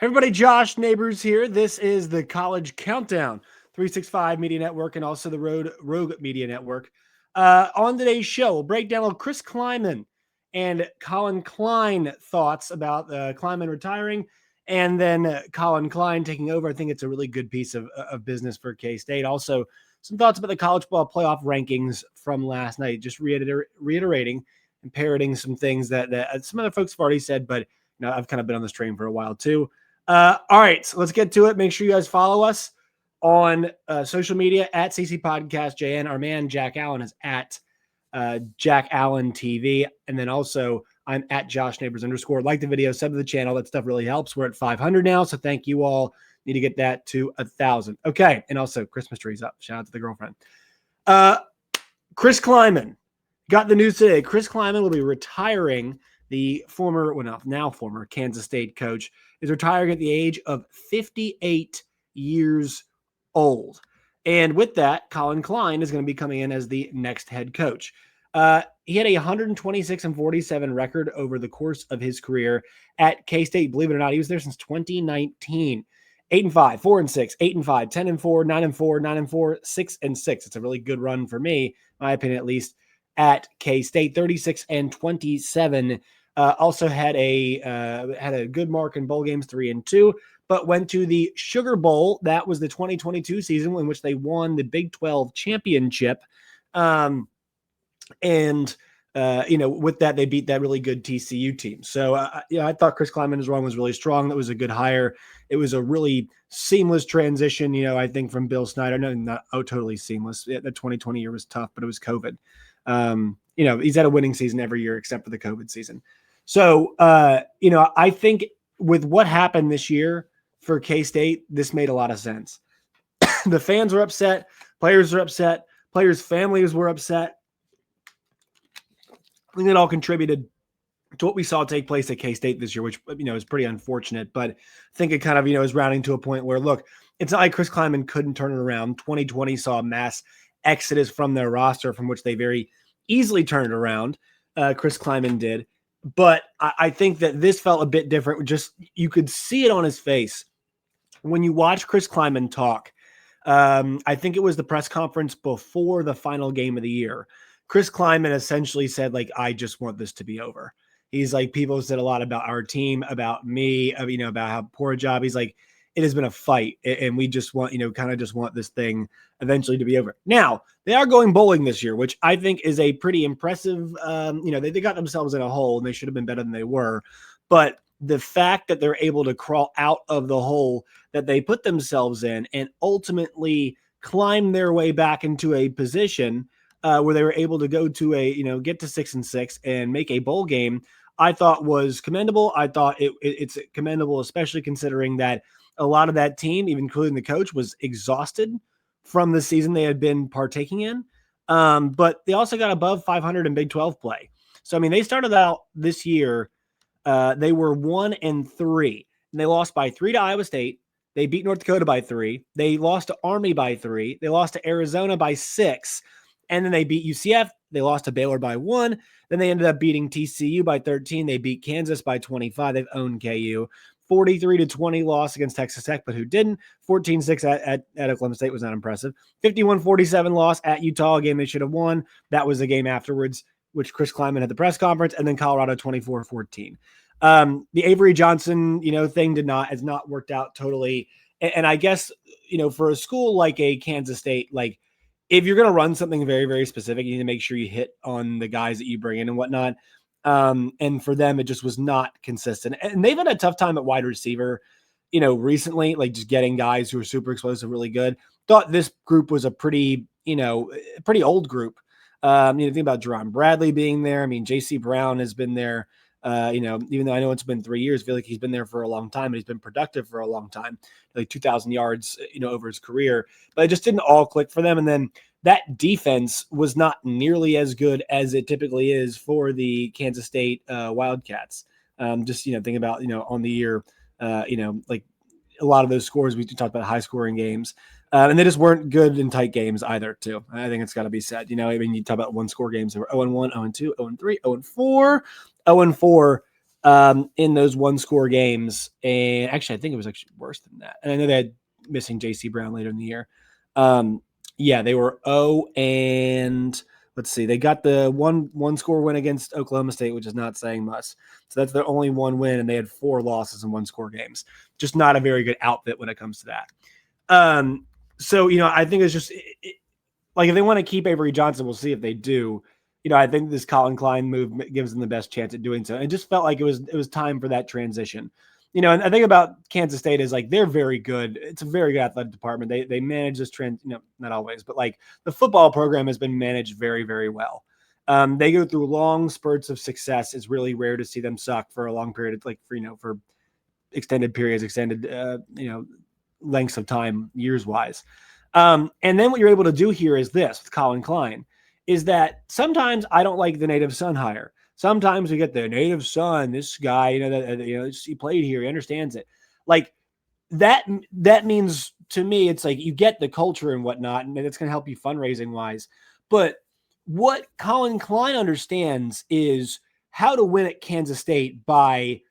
Everybody, Josh Neighbors here. This is the College Countdown, 365 Media Network, and also the Rogue Media Network. On today's show, we'll break down Chris Klieman and Colin Klein thoughts about Klieman retiring, and then Colin Klein taking over. I think it's a really good piece of business for K-State. Also, some thoughts about the college ball playoff rankings from last night, just reiterating and parroting some things that some other folks have already said, but I've kind of been on this train for a while too. All right, so let's get to it. Make sure you guys follow us on social media at CC Podcast JN. Our man Jack Allen is at Jack Allen TV. And then also I'm at Josh Neighbors _. Like the video, sub to the channel. That stuff really helps. We're at 500 now. So thank you all. Need to get that to 1,000. Okay. And also Christmas trees up. Shout out to the girlfriend. Chris Klieman got the news today. Chris Klieman will be retiring. The now former Kansas State coach is retiring at the age of 58 years old. And with that, Colin Klein is going to be coming in as the next head coach. He had a 126-47 record over the course of his career at K-State. Believe it or not, he was there since 2019. 8-5, 4-6, 8-5, 10-4, 9-4, 9-4, 6-6. It's a really good run for me, my opinion at least, at K-State. 36-27. Also had a good mark in bowl games, 3-2, but went to the Sugar Bowl. That was the 2022 season in which they won the Big 12 championship. With that, they beat that really good TCU team. So, I thought Chris Klieman's run was really strong. That was a good hire. It was a really seamless transition, I think, from Bill Snyder. No, not totally seamless. The 2020 year was tough, but it was COVID. He's had a winning season every year except for the COVID season. So, I think with what happened this year for K-State, this made a lot of sense. The fans were upset. Players were upset. Players' families were upset. I think it all contributed to what we saw take place at K-State this year, which, is pretty unfortunate. But I think it kind of, is rounding to a point where, look, it's not like Chris Klieman couldn't turn it around. 2020 saw a mass exodus from their roster from which they very easily turned it around. Chris Klieman did. But I think that this felt a bit different. Just you could see it on his face when you watch Chris Klieman talk. I think it was the press conference before the final game of the year. Chris Klieman essentially said, I just want this to be over. He's like, people said a lot about our team, about me, about how poor a job. He's like, it has been a fight, and we just want, kind of just want this thing eventually to be over. Now, they are going bowling this year, which I think is a pretty impressive, they got themselves in a hole, and they should have been better than they were. But the fact that they're able to crawl out of the hole that they put themselves in and ultimately climb their way back into a position where they were able to go to get to 6-6 and make a bowl game, I thought was commendable. I thought it's commendable, especially considering that a lot of that team, even including the coach, was exhausted from the season they had been partaking in. But they also got above 500 in Big 12 play. So, they started out this year, they were 1-3, and they lost by 3 to Iowa State. They beat North Dakota by 3. They lost to Army by 3. They lost to Arizona by 6. And then they beat UCF. They lost to Baylor by 1. Then they ended up beating TCU by 13. They beat Kansas by 25. They've owned KU. 43-20 loss against Texas Tech, but who didn't? 14-6 at Oklahoma State was not impressive. 51-47 loss at Utah, a game they should have won. That was the game afterwards, which Chris Klieman had the press conference, and then Colorado 24-14. The Avery Johnson, thing has not worked out totally. And I guess, for a school like a Kansas State, if you're going to run something very, very specific, you need to make sure you hit on the guys that you bring in and whatnot. And for them, it just was not consistent. And they've had a tough time at wide receiver, recently, just getting guys who are super explosive, really good. Thought this group was a pretty old group. Think about Jerron Bradley being there. J.C. Brown has been there. Even though I know it's been 3 years, I feel like he's been there for a long time and he's been productive for a long time, 2,000 yards, over his career, but it just didn't all click for them. And then that defense was not nearly as good as it typically is for the Kansas State Wildcats. Think about, on the year, a lot of those scores, we talked about high scoring games. And they just weren't good in tight games either, too. I think it's got to be said. You talk about one score games, they were 0-1, 0-2, 0-3, 0-4. 0-4 in those one-score games. And actually, I think it was actually worse than that. And I know they had missing J.C. Brown later in the year. Yeah, they were 0 and let's see. They got the one-score win against Oklahoma State, which is not saying much. So that's their only one win, and they had 4 losses in one-score games. Just not a very good outfit when it comes to that. So, I think it's just like if they want to keep Avery Johnson, we'll see if they do. I think this Colin Klein move gives them the best chance at doing so. It just felt like it was time for that transition. And I think about Kansas State is like they're very good. It's a very good athletic department. They manage this trend, not always, but like the football program has been managed very, very well. They go through long spurts of success. It's really rare to see them suck for a long period, for extended periods, lengths of time, years wise. And then what you're able to do here is this with Colin Klein is that sometimes I don't like the native son hire. Sometimes we get the native son, this guy, he played here, he understands it. Like that means to me, it's like you get the culture and whatnot, and it's going to help you fundraising wise. But what Colin Klein understands is how to win at Kansas State by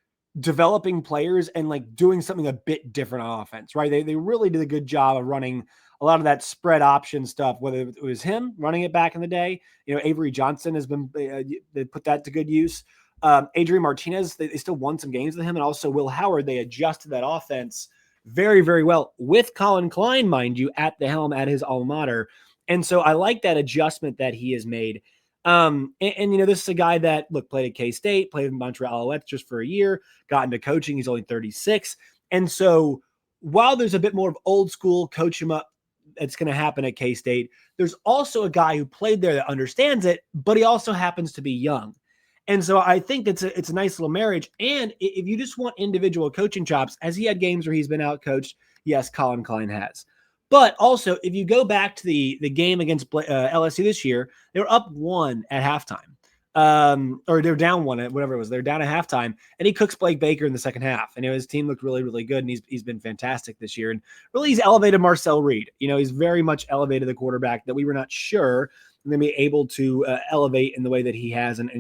developing players and like doing something a bit different on offense, right? They really did a good job of running a lot of that spread option stuff, whether it was him running it back in the day. Avery Johnson has been, they put that to good use. Adrian Martinez, they still won some games with him. And also Will Howard, they adjusted that offense very, very well with Colin Klein, mind you, at the helm at his alma mater. And so I like that adjustment that he has made. This is a guy that, played at K-State, played in Montreal Alouettes just for a year, got into coaching. He's only 36. And so while there's a bit more of old school, coach him up, it's going to happen at K-State, there's also a guy who played there that understands it, but he also happens to be young. And so I think it's a nice little marriage. And if you just want individual coaching chops, has he had games where he's been out coached? Yes, Colin Klein has. But also, if you go back to the game against LSU this year, they were up 1 at halftime. Or they're down 1 at whatever it was. They're down at halftime, and he cooks Blake Baker in the second half. And his team looked really, really good, and he's been fantastic this year. And really, he's elevated Marcel Reed. He's very much elevated the quarterback that we were not sure going to be able to elevate in the way that he has. And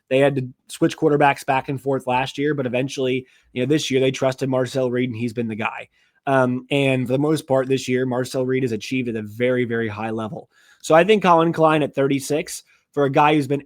they had to switch quarterbacks back and forth last year, but eventually, this year they trusted Marcel Reed, and he's been the guy. And for the most part this year, Marcel Reed has achieved at a very, very high level. So I think Colin Klein at 36, for a guy who's been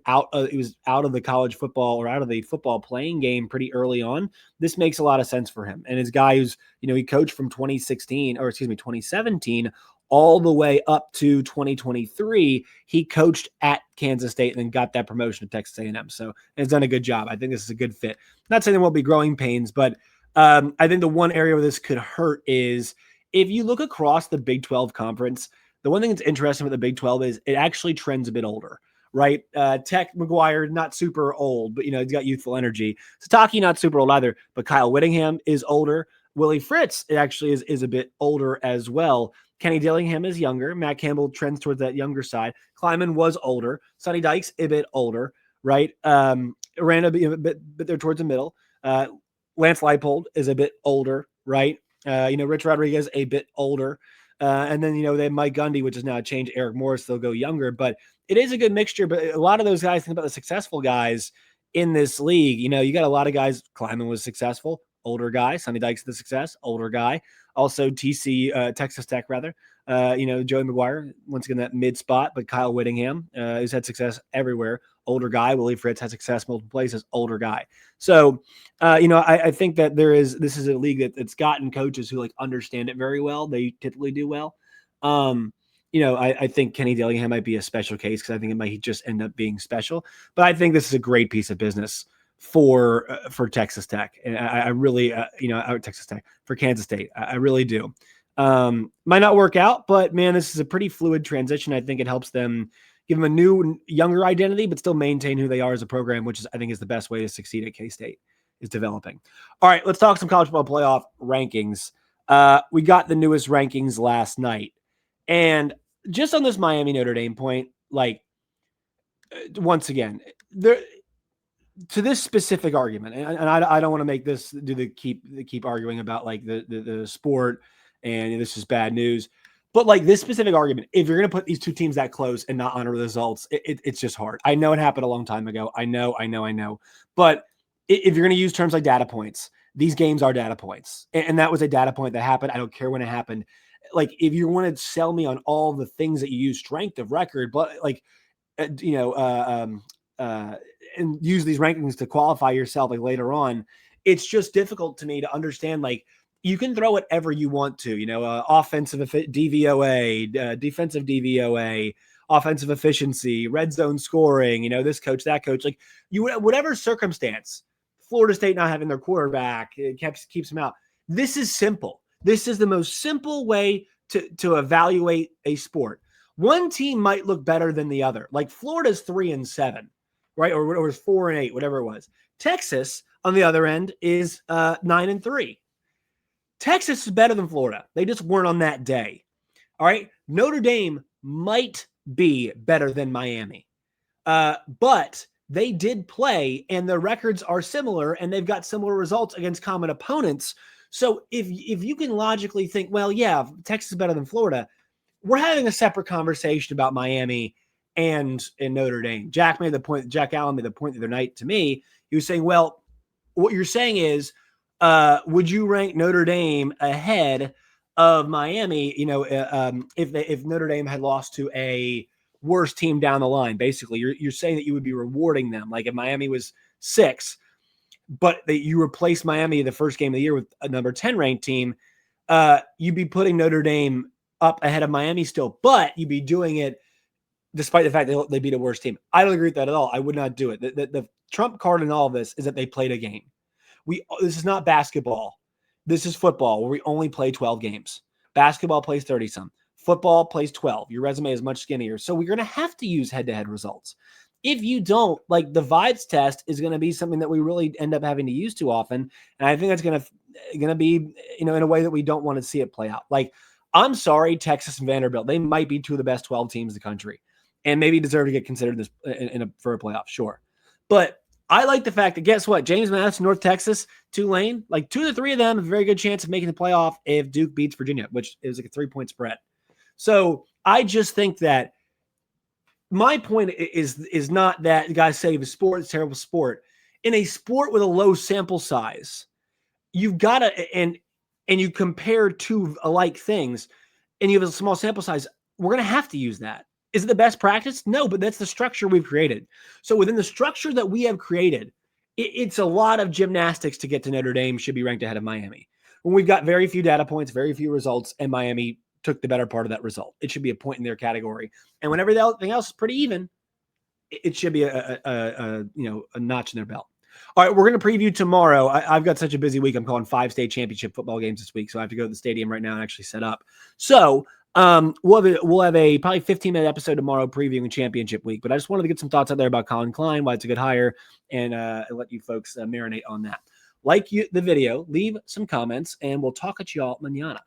he was out of the college football or out of the football playing game pretty early on, this makes a lot of sense for him. And his guy who's, he coached from 2017 all the way up to 2023. He coached at Kansas State and then got that promotion to Texas A&M. So has done a good job. I think this is a good fit. Not saying there won't be growing pains, but I think the one area where this could hurt is if you look across the Big 12 conference, the one thing that's interesting with the Big 12 is it actually trends a bit older, right? Tech McGuire, not super old, but, he's got youthful energy. Sataki, not super old either, but Kyle Whittingham is older. Willie Fritz, it actually is a bit older as well. Kenny Dillingham is younger. Matt Campbell trends towards that younger side. Klieman was older. Sonny Dykes, a bit older, right? Aranda, a bit they're towards the middle. Lance Leipold is a bit older, right? Rich Rodriguez, a bit older. And then, they have Mike Gundy, which is now a change. Eric Morris, they'll go younger. But it is a good mixture. But a lot of those guys, think about the successful guys in this league. You got a lot of guys. Klieman was successful, older guy. Sonny Dykes, the success, older guy. Also Texas Tech, rather. Joey McGuire, once again, that mid spot. But Kyle Whittingham, who's had success everywhere. Older guy. Willie Fritz had success multiple places. Older guy. So, I think that this is a league that's gotten coaches who understand it very well. They typically do well. I think Kenny Dillingham might be a special case because I think it might just end up being special. But I think this is a great piece of business for Texas Tech. And I really, Texas Tech for Kansas State. I really do. Might not work out, but man, this is a pretty fluid transition. I think it helps them give them a new, younger identity, but still maintain who they are as a program, which I think is the best way to succeed at K-State, is developing. All right, let's talk some college football playoff rankings. We got the newest rankings last night. And just on this Miami Notre Dame point, once again, to this specific argument, and I don't want to make this keep arguing about the sport and this is bad news. But this specific argument, if you're going to put these two teams that close and not honor the results, it's just hard. I know it happened a long time ago. I know. But if you're going to use terms like data points, these games are data points. And that was a data point that happened. I don't care when it happened. Like, if you want to sell me on all the things that you use, strength of record, but like, and use these rankings to qualify yourself like later on, it's just difficult to me to understand. Like, you can throw whatever you want to, offensive DVOA, defensive DVOA, offensive efficiency, red zone scoring, this coach, that coach, like whatever circumstance, Florida State not having their quarterback, it keeps them out. This is simple. This is the most simple way to evaluate a sport. One team might look better than the other. Like Florida's 3-7, right? Or it was 4-8, whatever it was. Texas, on the other end, is 9-3. Texas is better than Florida. They just weren't on that day. All right. Notre Dame might be better than Miami. But they did play, and their records are similar, and they've got similar results against common opponents. So if you can logically think, well, yeah, Texas is better than Florida, we're having a separate conversation about Miami and Notre Dame. Jack Allen made the point the other night to me. He was saying, well, what you're saying is, would you rank Notre Dame ahead of Miami? If Notre Dame had lost to a worse team down the line, basically, you're saying that you would be rewarding them. Like if Miami was 6, but that you replace Miami the first game of the year with a number 10 ranked team, you'd be putting Notre Dame up ahead of Miami still, but you'd be doing it despite the fact that they beat a worse team. I don't agree with that at all. I would not do it. The trump card in all of this is that they played a game. This is not basketball. This is football where we only play 12 games. Basketball plays 30-some. Football plays 12. Your resume is much skinnier. So we're going to have to use head-to-head results. If you don't, like the vibes test is going to be something that we really end up having to use too often. And I think that's going to be, in a way that we don't want to see it play out. Like, I'm sorry, Texas and Vanderbilt, they might be 2 of the best 12 teams in the country and maybe deserve to get considered this for a playoff. Sure. But I like the fact that, guess what? James Madison, North Texas, Tulane, like 2 of the 3 of them have a very good chance of making the playoff if Duke beats Virginia, which is like a 3-point spread. So I just think that my point is not that the guys say the sport is a terrible sport. In a sport with a low sample size, you've got to, and you compare 2 alike things and you have a small sample size, we're going to have to use that. Is it the best practice? No, but that's the structure we've created. So within the structure that we have created, it's a lot of gymnastics to get to Notre Dame should be ranked ahead of Miami. When we've got very few data points, very few results, and Miami took the better part of that result. It should be a point in their category. And whenever everything else is pretty even, it should be a notch in their belt. All right, we're going to preview tomorrow. I've got such a busy week. I'm calling 5 state championship football games this week, so I have to go to the stadium right now and actually set up. So we'll have a probably 15-minute episode tomorrow previewing championship week. But I just wanted to get some thoughts out there about Colin Klein, why it's a good hire, and let you folks marinate on that. Like the video, leave some comments, and we'll talk at y'all mañana.